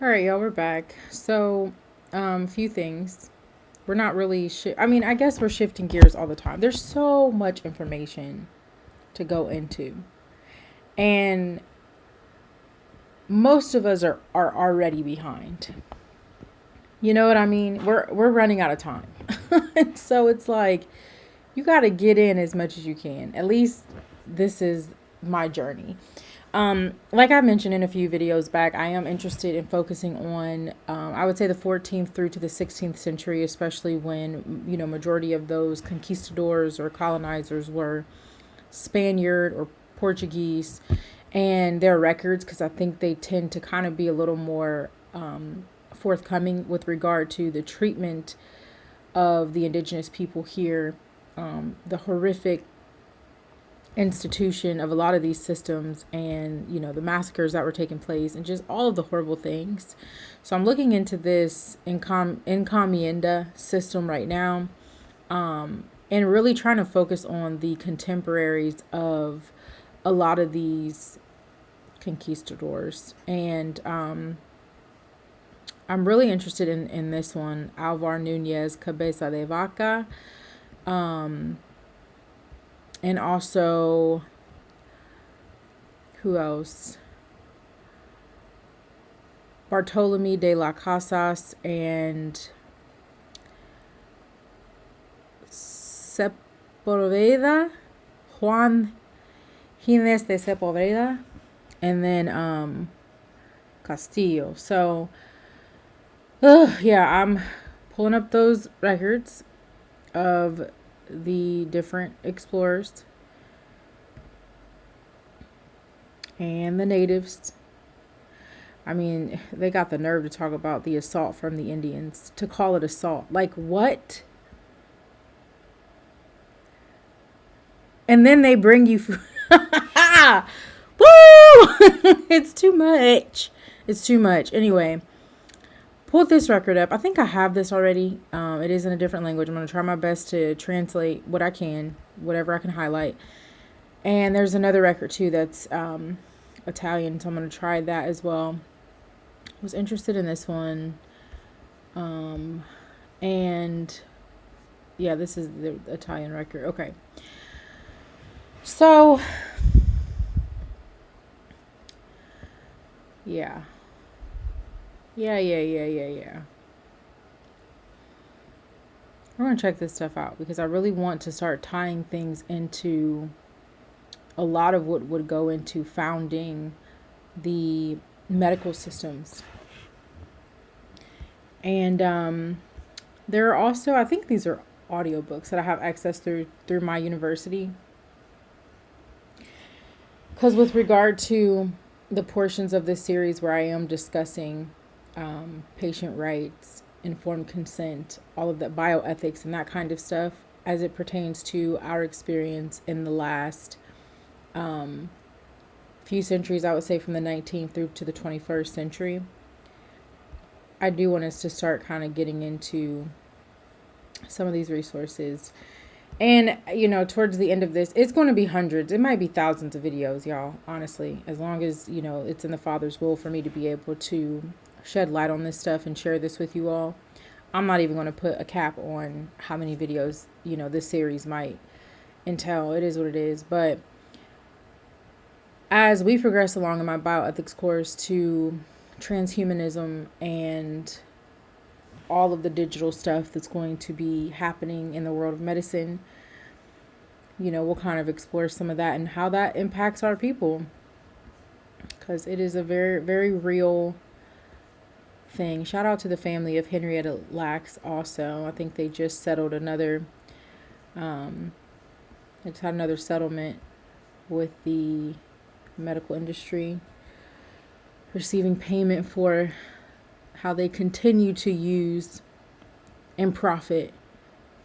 All right, y'all, we're back. So, a few things. We're not really I mean, I guess we're shifting gears all the time. There's so much information to go into. And most of us are already behind. You know what I mean? We're running out of time. So it's like you got to get in as much as you can. At least this is my journey. Like I mentioned in a few videos back, I am interested in focusing on, I would say the 14th through to the 16th century, especially when, majority of those conquistadors or colonizers were Spaniard or Portuguese, and their records, because I think they tend to kind of be a little more forthcoming with regard to the treatment of the indigenous people here, the horrific institution of a lot of these systems, and the massacres that were taking place, and just all of the horrible things. So I'm looking into this encomienda system right now, and really trying to focus on the contemporaries of a lot of these conquistadors. And I'm really interested in this one, Alvar Nunez Cabeza de Vaca, and also, who else? Bartolome de las Casas and Sepulveda, Juan Gines de Sepulveda, and then Castillo. So, yeah, I'm pulling up those records of the different explorers and the natives. I mean, they got the nerve to talk about the assault from the Indians, to call it assault. Like, what? And then they bring you food. Woo! It's too much. It's too much. Anyway, pulled this record up. I think I have this already. It is in a different language. I'm going to try my best to translate what I can, whatever I can highlight. And there's another record too that's Italian, so I'm going to try that as well. I was interested in this one. And yeah, this is the Italian record. Okay. So, yeah. Yeah. We're going to check this stuff out because I really want to start tying things into a lot of what would go into founding the medical systems. And there are also, I think these are audiobooks that I have access through my university. Because with regard to the portions of this series where I am discussing patient rights, informed consent, all of that, bioethics, and that kind of stuff, as it pertains to our experience in the last few centuries, I would say from the 19th through to the 21st century, I do want us to start kind of getting into some of these resources. And, towards the end of this, it's going to be hundreds. It might be thousands of videos, y'all, honestly, as long as, it's in the Father's will for me to be able to shed light on this stuff and share this with you all. I'm not even going to put a cap on how many videos, this series might entail. It is what it is. But as we progress along in my bioethics course to transhumanism and all of the digital stuff that's going to be happening in the world of medicine, we'll kind of explore some of that and how that impacts our people, because it is a very, very real thing. Shout out to the family of Henrietta Lacks also. I think they just settled another, they just had another settlement with the medical industry, receiving payment for how they continue to use and profit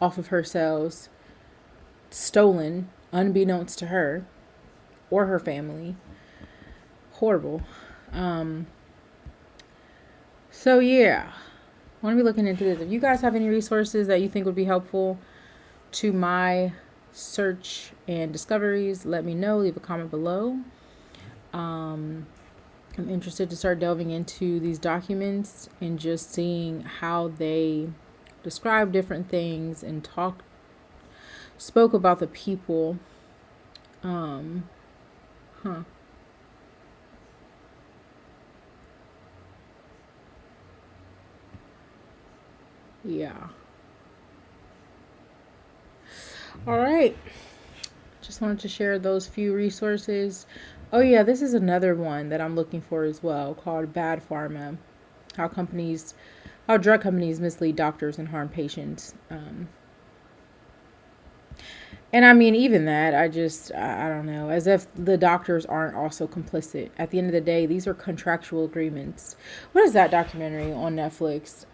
off of her cells, stolen unbeknownst to her or her family. Horrible. So yeah, I want to be looking into this. If you guys have any resources that you think would be helpful to my search and discoveries, let me know. Leave a comment below. I'm interested to start delving into these documents and just seeing how they describe different things and spoke about the people. Um, huh. Yeah. All right. Just wanted to share those few resources. Oh, yeah, this is another one that I'm looking for as well, called Bad Pharma. How how drug companies mislead doctors and harm patients. And I mean, even that, I don't know, as if the doctors aren't also complicit. At the end of the day, these are contractual agreements. What is that documentary on Netflix?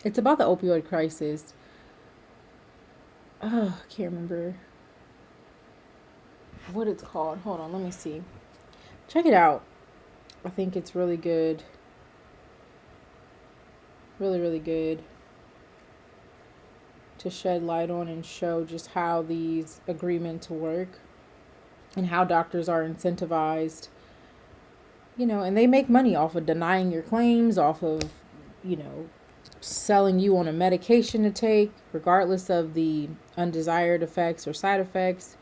It's about the opioid crisis. Oh, I can't remember what it's called. Hold on, let me see. Check it out. I think it's really good. Really, really good to shed light on and show just how these agreements work and how doctors are incentivized, and they make money off of denying your claims, off of, you know, selling you on a medication to take, regardless of the undesired effects or side effects.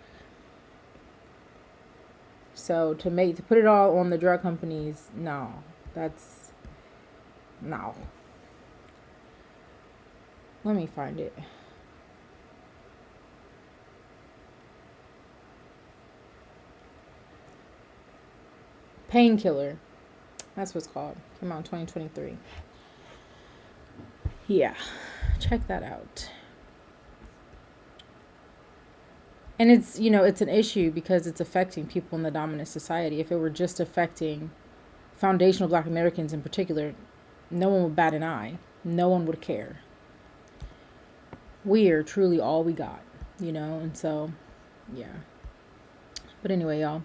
So to put it all on the drug companies, no, that's no. Let me find it. Painkiller. That's what's called. Came out in 2023. Yeah, check that out. And it's an issue because it's affecting people in the dominant society. If it were just affecting foundational Black Americans in particular, no one would bat an eye. No one would care. We are truly all we got. And so, yeah. But anyway, y'all,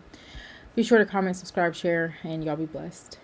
be sure to comment, subscribe, share, and y'all be blessed.